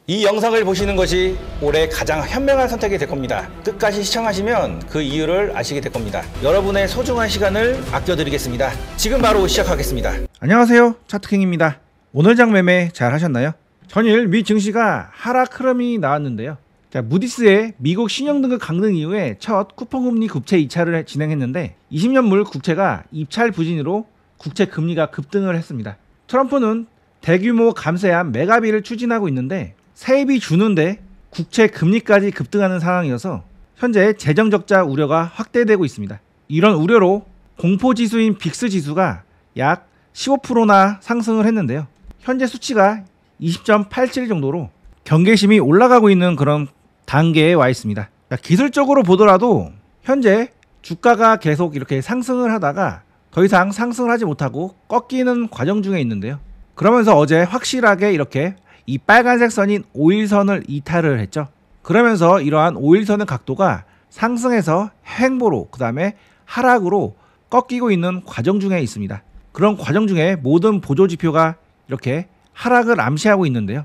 이 영상을 보시는 것이 올해 가장 현명한 선택이 될 겁니다. 끝까지 시청하시면 그 이유를 아시게 될 겁니다. 여러분의 소중한 시간을 아껴드리겠습니다. 지금 바로 시작하겠습니다. 안녕하세요, 차트킹입니다. 오늘 장 매매 잘 하셨나요? 전일 미 증시가 하락 흐름이 나왔는데요. 무디스의 미국 신용등급 강등 이후에 첫 쿠폰금리 국채 이차를 진행했는데 20년물 국채가 입찰 부진으로 국채 금리가 급등을 했습니다. 트럼프는 대규모 감세한 메가비를 추진하고 있는데 세입이 주는데 국채 금리까지 급등하는 상황이어서 현재 재정적자 우려가 확대되고 있습니다. 이런 우려로 공포지수인 빅스 지수가 약 15%나 상승을 했는데요. 현재 수치가 20.87 정도로 경계심이 올라가고 있는 그런 단계에 와 있습니다. 기술적으로 보더라도 현재 주가가 계속 이렇게 상승을 하다가 더 이상 상승을 하지 못하고 꺾이는 과정 중에 있는데요. 그러면서 어제 확실하게 이렇게 이 빨간색 선인 5일선을 이탈을 했죠. 그러면서 이러한 5일선의 각도가 상승해서 횡보로 그 다음에 하락으로 꺾이고 있는 과정 중에 있습니다. 그런 과정 중에 모든 보조지표가 이렇게 하락을 암시하고 있는데요.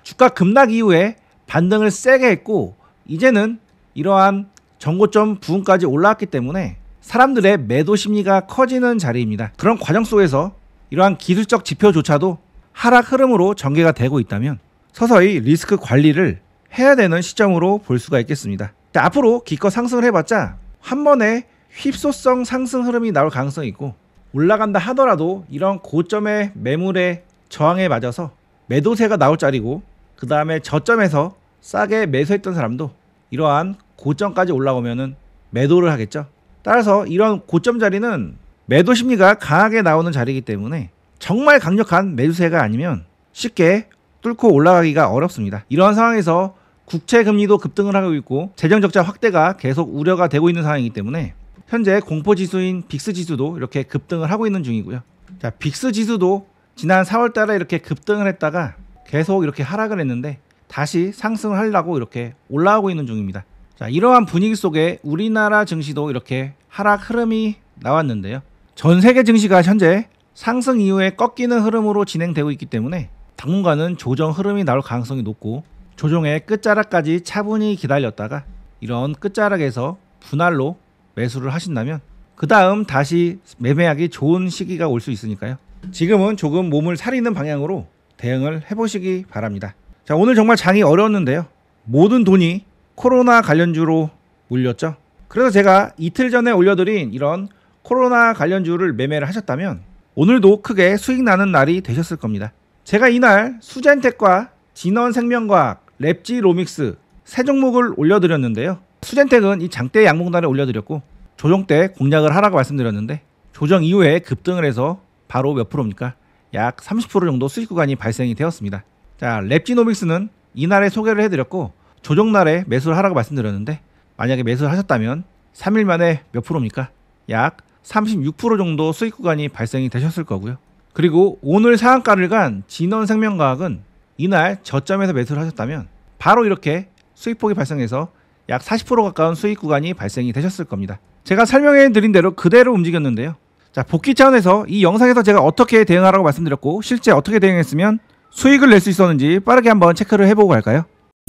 주가 급락 이후에 반등을 세게 했고 이제는 이러한 전고점 부근까지 올라왔기 때문에 사람들의 매도 심리가 커지는 자리입니다. 그런 과정 속에서 이러한 기술적 지표조차도 하락 흐름으로 전개가 되고 있다면 서서히 리스크 관리를 해야 되는 시점으로 볼 수가 있겠습니다. 자, 앞으로 기껏 상승을 해봤자 한 번에 휩소성 상승 흐름이 나올 가능성이 있고 올라간다 하더라도 이런 고점의 매물의 저항에 맞아서 매도세가 나올 자리고 그 다음에 저점에서 싸게 매수했던 사람도 이러한 고점까지 올라오면은 매도를 하겠죠. 따라서 이런 고점 자리는 매도 심리가 강하게 나오는 자리이기 때문에 정말 강력한 매수세가 아니면 쉽게 뚫고 올라가기가 어렵습니다. 이러한 상황에서 국채 금리도 급등을 하고 있고 재정 적자 확대가 계속 우려가 되고 있는 상황이기 때문에 현재 공포 지수인 빅스 지수도 이렇게 급등을 하고 있는 중이고요. 자, 빅스 지수도 지난 4월 달에 이렇게 급등을 했다가 계속 이렇게 하락을 했는데 다시 상승을 하려고 이렇게 올라오고 있는 중입니다. 자, 이러한 분위기 속에 우리나라 증시도 이렇게 하락 흐름이 나왔는데요. 전 세계 증시가 현재 상승 이후에 꺾이는 흐름으로 진행되고 있기 때문에 당분간은 조정 흐름이 나올 가능성이 높고 조정의 끝자락까지 차분히 기다렸다가 이런 끝자락에서 분할로 매수를 하신다면 그 다음 다시 매매하기 좋은 시기가 올 수 있으니까요. 지금은 조금 몸을 사리는 방향으로 대응을 해보시기 바랍니다. 자, 오늘 정말 장이 어려웠는데요. 모든 돈이 코로나 관련주로 몰렸죠. 그래서 제가 이틀 전에 올려드린 이런 코로나 관련주를 매매를 하셨다면 오늘도 크게 수익 나는 날이 되셨을 겁니다. 제가 이날 수젠텍과 진원생명과학, 랩지로믹스 세 종목을 올려드렸는데요. 수젠텍은 이 장대 양봉단에 올려드렸고 조정 때 공략을 하라고 말씀드렸는데 조정 이후에 급등을 해서 바로 몇 프로입니까? 약 30% 정도 수익 구간이 발생이 되었습니다. 자, 랩지노믹스는 이날에 소개를 해드렸고 조정날에 매수를 하라고 말씀드렸는데 만약에 매수를 하셨다면 3일 만에 몇 프로입니까? 약 36% 정도 수익 구간이 발생이 되셨을 거고요. 그리고 오늘 상한가를 간 진원생명과학은 이날 저점에서 매수를 하셨다면 바로 이렇게 수익폭이 발생해서 약 40% 가까운 수익 구간이 발생이 되셨을 겁니다. 제가 설명해 드린 대로 그대로 움직였는데요. 자, 복귀 차원에서 이 영상에서 제가 어떻게 대응하라고 말씀드렸고 실제 어떻게 대응했으면 수익을 낼 수 있었는지 빠르게 한번 체크를 해보고 갈까요?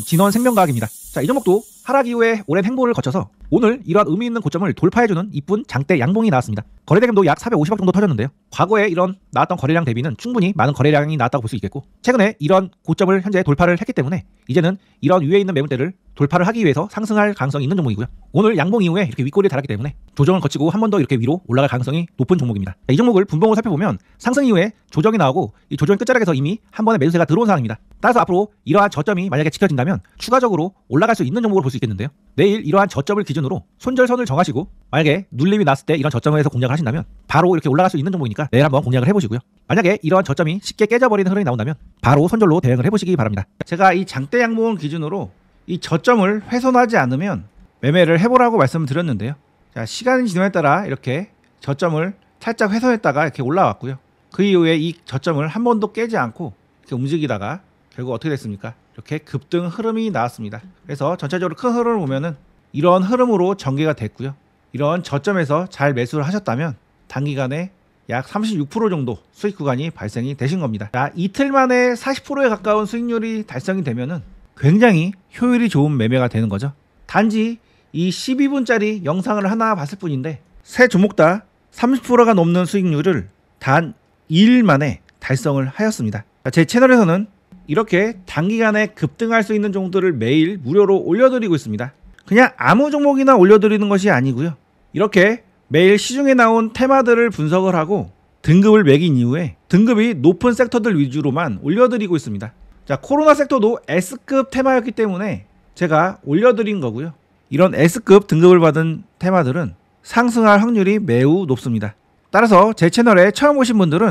진원생명과학입니다. 자, 이 종목도 하락 이후에 오랜 행보를 거쳐서 오늘 이러한 의미 있는 고점을 돌파해주는 이쁜 장대 양봉이 나왔습니다. 거래대금도 약 450억 정도 터졌는데요. 과거에 이런 나왔던 거래량 대비는 충분히 많은 거래량이 나왔다고 볼 수 있겠고 최근에 이런 고점을 현재 돌파를 했기 때문에 이제는 이런 위에 있는 매물대를 돌파를 하기 위해서 상승할 가능성이 있는 종목이고요. 오늘 양봉 이후에 이렇게 윗꼬리에 달았기 때문에 조정을 거치고 한 번 더 이렇게 위로 올라갈 가능성이 높은 종목입니다. 자, 이 종목을 분봉으로 살펴보면 상승 이후에 조정이 나오고 이 조정의 끝자락에서 이미 한 번의 매수세가 들어온 상황입니다. 따라서 앞으로 이러한 저점이 만약에 지켜진다면 추가적으로 올라갈 수 있는 종목으로 볼 수 있겠는데요. 내일 이러한 저점을 기준으로 손절선을 정하시고 만약에 눌림이 났을 때 이런 저점에서 공략을 하신다면 바로 이렇게 올라갈 수 있는 종목이니까 내일 한번 공략을 해보시고요. 만약에 이러한 저점이 쉽게 깨져버리는 흐름이 나온다면 바로 손절로 대응을 해보시기 바랍니다. 제가 이 장대 양봉을 기준으로 이 저점을 훼손하지 않으면 매매를 해보라고 말씀을 드렸는데요. 자, 시간이 지남에 따라 이렇게 저점을 살짝 훼손했다가 이렇게 올라왔고요. 그 이후에 이 저점을 한 번도 깨지 않고 이렇게 움직이다가 결국 어떻게 됐습니까? 이렇게 급등 흐름이 나왔습니다. 그래서 전체적으로 큰 흐름을 보면은 이런 흐름으로 전개가 됐고요. 이런 저점에서 잘 매수를 하셨다면 단기간에 약 36% 정도 수익 구간이 발생이 되신 겁니다. 자, 이틀 만에 40%에 가까운 수익률이 달성이 되면은 굉장히 효율이 좋은 매매가 되는 거죠. 단지 이 12분짜리 영상을 하나 봤을 뿐인데 세 종목 다 30%가 넘는 수익률을 단 2일 만에 달성을 하였습니다. 자, 제 채널에서는 이렇게 단기간에 급등할 수 있는 종목들을 매일 무료로 올려드리고 있습니다. 그냥 아무 종목이나 올려드리는 것이 아니고요. 이렇게 매일 시중에 나온 테마들을 분석을 하고 등급을 매긴 이후에 등급이 높은 섹터들 위주로만 올려드리고 있습니다. 자, 코로나 섹터도 S급 테마였기 때문에 제가 올려드린 거고요. 이런 S급 등급을 받은 테마들은 상승할 확률이 매우 높습니다. 따라서 제 채널에 처음 오신 분들은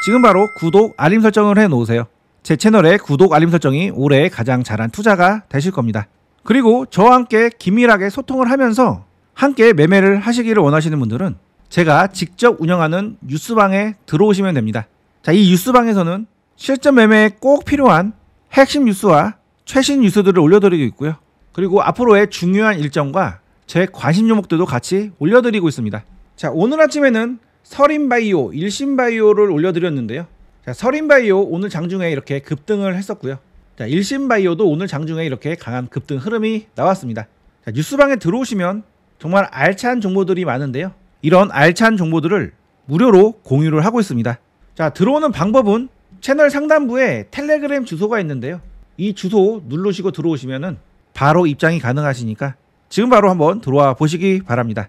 지금 바로 구독, 알림 설정을 해 놓으세요. 제 채널의 구독, 알림 설정이 올해 가장 잘한 투자가 되실 겁니다. 그리고 저와 함께 긴밀하게 소통을 하면서 함께 매매를 하시기를 원하시는 분들은 제가 직접 운영하는 뉴스방에 들어오시면 됩니다. 자, 이 뉴스방에서는 실전 매매에 꼭 필요한 핵심 뉴스와 최신 뉴스들을 올려드리고 있고요. 그리고 앞으로의 중요한 일정과 제 관심 종목들도 같이 올려드리고 있습니다. 자, 오늘 아침에는 서린바이오, 일신바이오를 올려드렸는데요. 자, 서린바이오 오늘 장중에 이렇게 급등을 했었고요. 자, 일신바이오도 오늘 장중에 이렇게 강한 급등 흐름이 나왔습니다. 자, 뉴스방에 들어오시면 정말 알찬 정보들이 많은데요. 이런 알찬 정보들을 무료로 공유를 하고 있습니다. 자, 들어오는 방법은 채널 상단부에 텔레그램 주소가 있는데요. 이 주소 누르시고 들어오시면은 바로 입장이 가능하시니까 지금 바로 한번 들어와 보시기 바랍니다.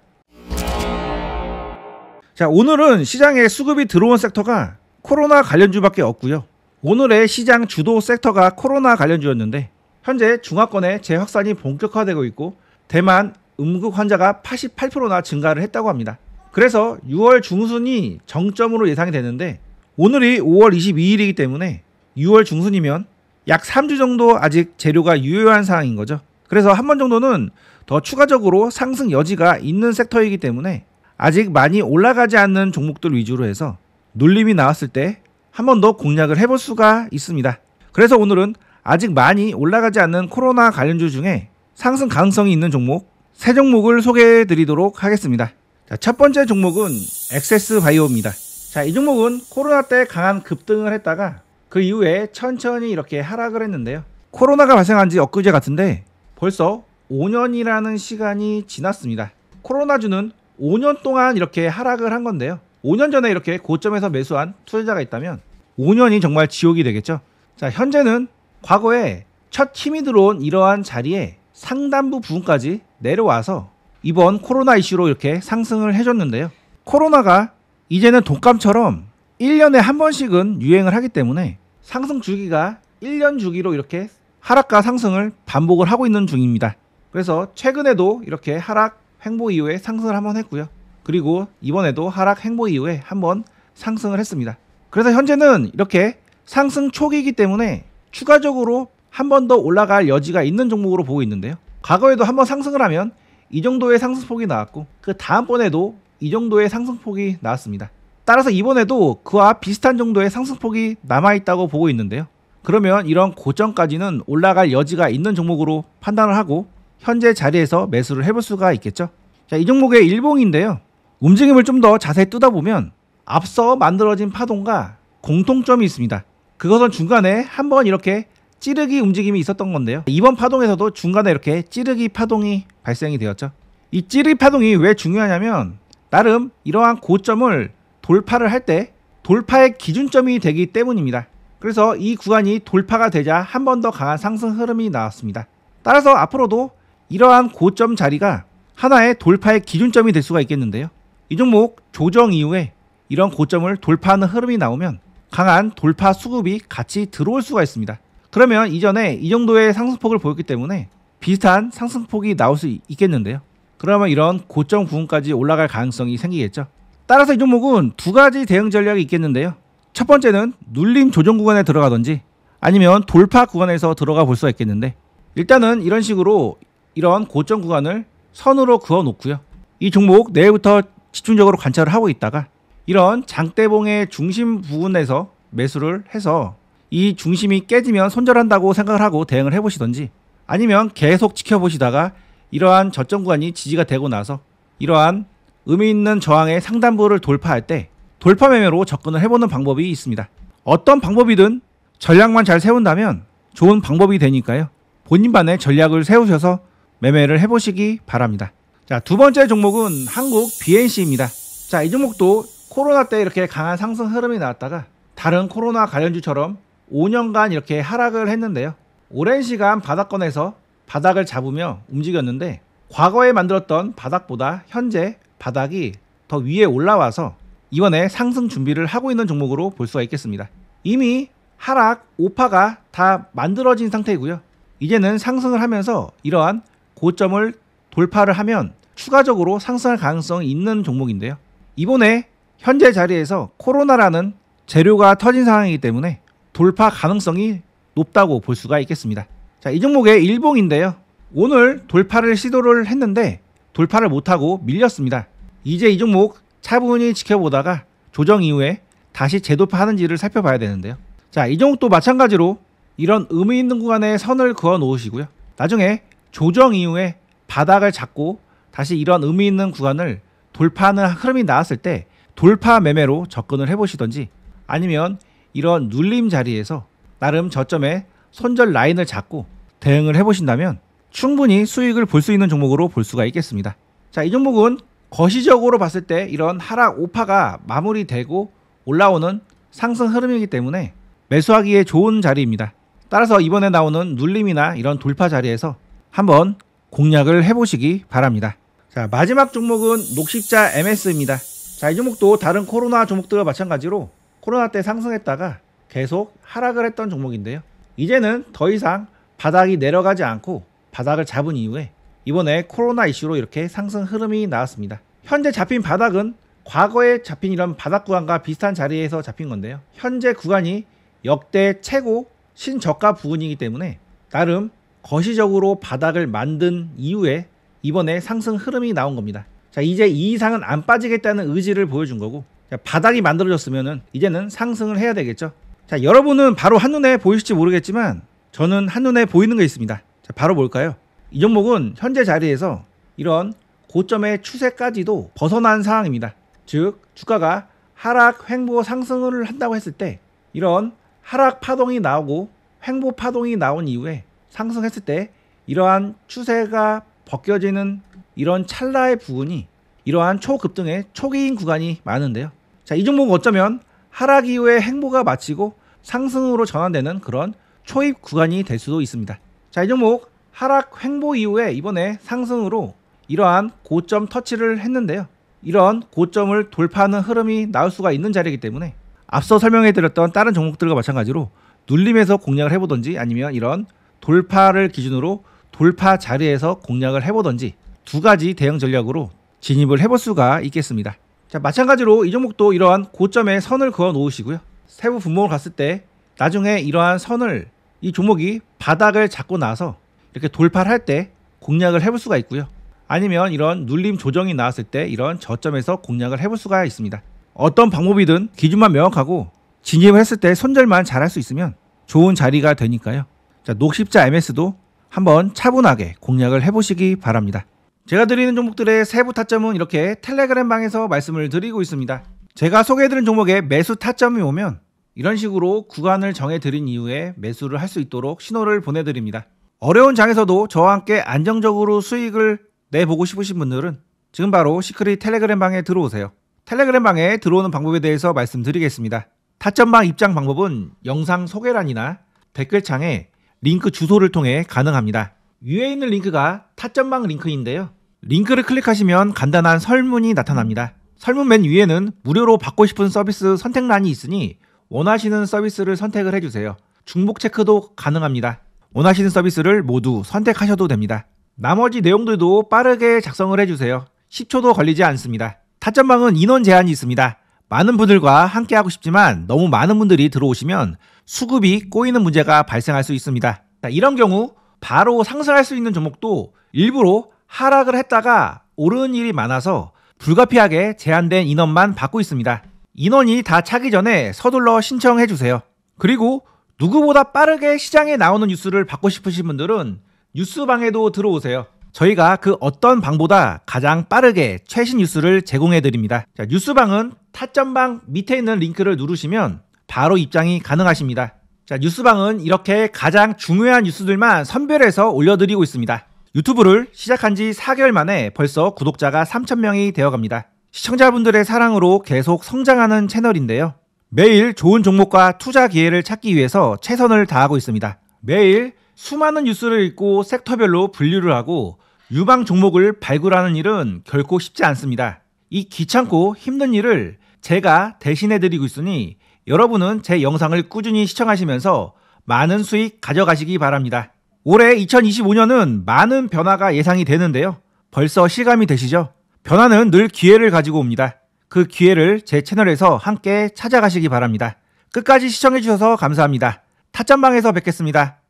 자, 오늘은 시장에 수급이 들어온 섹터가 코로나 관련주밖에 없고요. 오늘의 시장 주도 섹터가 코로나 관련주였는데 현재 중화권의 재확산이 본격화되고 있고 대만 응급 환자가 88%나 증가를 했다고 합니다. 그래서 6월 중순이 정점으로 예상이 되는데 오늘이 5월 22일이기 때문에 6월 중순이면 약 3주 정도 아직 재료가 유효한 상황인 거죠. 그래서 한 번 정도는 더 추가적으로 상승 여지가 있는 섹터이기 때문에 아직 많이 올라가지 않는 종목들 위주로 해서 눌림이 나왔을 때 한 번 더 공략을 해볼 수가 있습니다. 그래서 오늘은 아직 많이 올라가지 않는 코로나 관련주 중에 상승 가능성이 있는 종목 3종목을 소개해 드리도록 하겠습니다. 자, 첫 번째 종목은 엑세스바이오입니다. 자, 이 종목은 코로나 때 강한 급등을 했다가 그 이후에 천천히 이렇게 하락을 했는데요. 코로나가 발생한 지 엊그제 같은데 벌써 5년이라는 시간이 지났습니다. 코로나주는 5년 동안 이렇게 하락을 한 건데요. 5년 전에 이렇게 고점에서 매수한 투자자가 있다면 5년이 정말 지옥이 되겠죠. 자, 현재는 과거에 첫 힘이 들어온 이러한 자리에 상단부 부분까지 내려와서 이번 코로나 이슈로 이렇게 상승을 해줬는데요. 코로나가 이제는 독감처럼 1년에 한 번씩은 유행을 하기 때문에 상승 주기가 1년 주기로 이렇게 하락과 상승을 반복을 하고 있는 중입니다. 그래서 최근에도 이렇게 하락 횡보 이후에 상승을 한번 했고요. 그리고 이번에도 하락 횡보 이후에 한번 상승을 했습니다. 그래서 현재는 이렇게 상승 초기이기 때문에 추가적으로 한 번 더 올라갈 여지가 있는 종목으로 보고 있는데요. 과거에도 한번 상승을 하면 이 정도의 상승폭이 나왔고 그 다음번에도 이 정도의 상승폭이 나왔습니다. 따라서 이번에도 그와 비슷한 정도의 상승폭이 남아있다고 보고 있는데요. 그러면 이런 고점까지는 올라갈 여지가 있는 종목으로 판단을 하고 현재 자리에서 매수를 해볼 수가 있겠죠. 자, 이 종목의 일봉인데요. 움직임을 좀 더 자세히 뜯어보면 앞서 만들어진 파동과 공통점이 있습니다. 그것은 중간에 한번 이렇게 찌르기 움직임이 있었던 건데요. 이번 파동에서도 중간에 이렇게 찌르기 파동이 발생이 되었죠. 이 찌르기 파동이 왜 중요하냐면 나름 이러한 고점을 돌파를 할 때 돌파의 기준점이 되기 때문입니다. 그래서 이 구간이 돌파가 되자 한 번 더 강한 상승 흐름이 나왔습니다. 따라서 앞으로도 이러한 고점 자리가 하나의 돌파의 기준점이 될 수가 있겠는데요. 이 종목 조정 이후에 이런 고점을 돌파하는 흐름이 나오면 강한 돌파 수급이 같이 들어올 수가 있습니다. 그러면 이전에 이 정도의 상승폭을 보였기 때문에 비슷한 상승폭이 나올 수 있겠는데요. 그러면 이런 고점 부분까지 올라갈 가능성이 생기겠죠. 따라서 이 종목은 두 가지 대응 전략이 있겠는데요. 첫 번째는 눌림 조정 구간에 들어가든지 아니면 돌파 구간에서 들어가 볼 수가 있겠는데 일단은 이런 식으로 이런 고점 구간을 선으로 그어 놓고요. 이 종목 내일부터 집중적으로 관찰을 하고 있다가 이런 장대봉의 중심 부분에서 매수를 해서 이 중심이 깨지면 손절한다고 생각을 하고 대응을 해보시던지 아니면 계속 지켜보시다가 이러한 저점 구간이 지지가 되고 나서 이러한 의미 있는 저항의 상단부를 돌파할 때 돌파 매매로 접근을 해보는 방법이 있습니다. 어떤 방법이든 전략만 잘 세운다면 좋은 방법이 되니까요. 본인만의 전략을 세우셔서 매매를 해보시기 바랍니다. 자, 두 번째 종목은 한국 BNC입니다. 자, 이 종목도 코로나 때 이렇게 강한 상승 흐름이 나왔다가 다른 코로나 관련주처럼 5년간 이렇게 하락을 했는데요. 오랜 시간 바닥권에서 바닥을 잡으며 움직였는데 과거에 만들었던 바닥보다 현재 바닥이 더 위에 올라와서 이번에 상승 준비를 하고 있는 종목으로 볼 수가 있겠습니다. 이미 하락 5파가 다 만들어진 상태이고요. 이제는 상승을 하면서 이러한 고점을 돌파를 하면 추가적으로 상승할 가능성이 있는 종목인데요. 이번에 현재 자리에서 코로나라는 재료가 터진 상황이기 때문에 돌파 가능성이 높다고 볼 수가 있겠습니다. 자, 이 종목의 일봉인데요. 오늘 돌파를 시도를 했는데 돌파를 못하고 밀렸습니다. 이제 이 종목 차분히 지켜보다가 조정 이후에 다시 재돌파하는지를 살펴봐야 되는데요. 자, 이 종목도 마찬가지로 이런 의미 있는 구간에 선을 그어 놓으시고요. 나중에 조정 이후에 바닥을 잡고 다시 이런 의미 있는 구간을 돌파하는 흐름이 나왔을 때 돌파 매매로 접근을 해보시던지 아니면 이런 눌림 자리에서 나름 저점에 손절 라인을 잡고 대응을 해보신다면 충분히 수익을 볼 수 있는 종목으로 볼 수가 있겠습니다. 자, 이 종목은 거시적으로 봤을 때 이런 하락 5파가 마무리되고 올라오는 상승 흐름이기 때문에 매수하기에 좋은 자리입니다. 따라서 이번에 나오는 눌림이나 이런 돌파 자리에서 한번 공략을 해보시기 바랍니다. 자, 마지막 종목은 녹십자 MS입니다. 자, 이 종목도 다른 코로나 종목들과 마찬가지로 코로나 때 상승했다가 계속 하락을 했던 종목인데요. 이제는 더 이상 바닥이 내려가지 않고 바닥을 잡은 이후에 이번에 코로나 이슈로 이렇게 상승 흐름이 나왔습니다. 현재 잡힌 바닥은 과거에 잡힌 이런 바닥 구간과 비슷한 자리에서 잡힌 건데요. 현재 구간이 역대 최고 신저가 부근이기 때문에 나름 거시적으로 바닥을 만든 이후에 이번에 상승 흐름이 나온 겁니다. 자, 이제 이 이상은 안 빠지겠다는 의지를 보여준 거고, 자, 바닥이 만들어졌으면 이제는 상승을 해야 되겠죠. 자, 여러분은 바로 한눈에 보이실지 모르겠지만 저는 한눈에 보이는 게 있습니다. 자, 바로 뭘까요? 이 종목은 현재 자리에서 이런 고점의 추세까지도 벗어난 상황입니다. 즉 주가가 하락 횡보 상승을 한다고 했을 때 이런 하락 파동이 나오고 횡보 파동이 나온 이후에 상승했을 때 이러한 추세가 벗겨지는 이런 찰나의 부분이 이러한 초급등의 초기인 구간이 많은데요. 자, 이 종목은 어쩌면 하락 이후에 횡보가 마치고 상승으로 전환되는 그런 초입 구간이 될 수도 있습니다. 자, 이 종목 하락 횡보 이후에 이번에 상승으로 이러한 고점 터치를 했는데요. 이런 고점을 돌파하는 흐름이 나올 수가 있는 자리이기 때문에 앞서 설명해드렸던 다른 종목들과 마찬가지로 눌림에서 공략을 해보던지 아니면 이런 돌파를 기준으로 돌파 자리에서 공략을 해보던지 두 가지 대응 전략으로 진입을 해볼 수가 있겠습니다. 자, 마찬가지로 이 종목도 이러한 고점에 선을 그어 놓으시고요. 세부 분목을 갔을 때 나중에 이러한 선을 이 종목이 바닥을 잡고 나서 이렇게 돌파를 할 때 공략을 해볼 수가 있고요. 아니면 이런 눌림 조정이 나왔을 때 이런 저점에서 공략을 해볼 수가 있습니다. 어떤 방법이든 기준만 명확하고 진입을 했을 때 손절만 잘할 수 있으면 좋은 자리가 되니까요. 자, 녹십자 MS도 한번 차분하게 공략을 해보시기 바랍니다. 제가 드리는 종목들의 세부 타점은 이렇게 텔레그램 방에서 말씀을 드리고 있습니다. 제가 소개해드린 종목에 매수 타점이 오면 이런 식으로 구간을 정해드린 이후에 매수를 할 수 있도록 신호를 보내드립니다. 어려운 장에서도 저와 함께 안정적으로 수익을 내보고 싶으신 분들은 지금 바로 시크릿 텔레그램 방에 들어오세요. 텔레그램 방에 들어오는 방법에 대해서 말씀드리겠습니다. 타점방 입장 방법은 영상 소개란이나 댓글창에 링크 주소를 통해 가능합니다. 위에 있는 링크가 타점방 링크인데요. 링크를 클릭하시면 간단한 설문이 나타납니다. 설문 맨 위에는 무료로 받고 싶은 서비스 선택란이 있으니 원하시는 서비스를 선택을 해주세요. 중복 체크도 가능합니다. 원하시는 서비스를 모두 선택하셔도 됩니다. 나머지 내용들도 빠르게 작성을 해주세요. 10초도 걸리지 않습니다. 타점방은 인원 제한이 있습니다. 많은 분들과 함께 하고 싶지만 너무 많은 분들이 들어오시면 수급이 꼬이는 문제가 발생할 수 있습니다. 자, 이런 경우 바로 상승할 수 있는 종목도 일부러 하락을 했다가 오르는 일이 많아서 불가피하게 제한된 인원만 받고 있습니다. 인원이 다 차기 전에 서둘러 신청해 주세요. 그리고 누구보다 빠르게 시장에 나오는 뉴스를 받고 싶으신 분들은 뉴스방에도 들어오세요. 저희가 그 어떤 방보다 가장 빠르게 최신 뉴스를 제공해 드립니다. 자, 뉴스방은 타점방 밑에 있는 링크를 누르시면 바로 입장이 가능하십니다. 자, 뉴스방은 이렇게 가장 중요한 뉴스들만 선별해서 올려드리고 있습니다. 유튜브를 시작한 지 4개월 만에 벌써 구독자가 3,000명이 되어갑니다. 시청자분들의 사랑으로 계속 성장하는 채널인데요. 매일 좋은 종목과 투자 기회를 찾기 위해서 최선을 다하고 있습니다. 매일 수많은 뉴스를 읽고 섹터별로 분류를 하고 유망 종목을 발굴하는 일은 결코 쉽지 않습니다. 이 귀찮고 힘든 일을 제가 대신해드리고 있으니 여러분은 제 영상을 꾸준히 시청하시면서 많은 수익 가져가시기 바랍니다. 올해 2025년은 많은 변화가 예상이 되는데요. 벌써 실감이 되시죠? 변화는 늘 기회를 가지고 옵니다. 그 기회를 제 채널에서 함께 찾아가시기 바랍니다. 끝까지 시청해주셔서 감사합니다. 타점방에서 뵙겠습니다.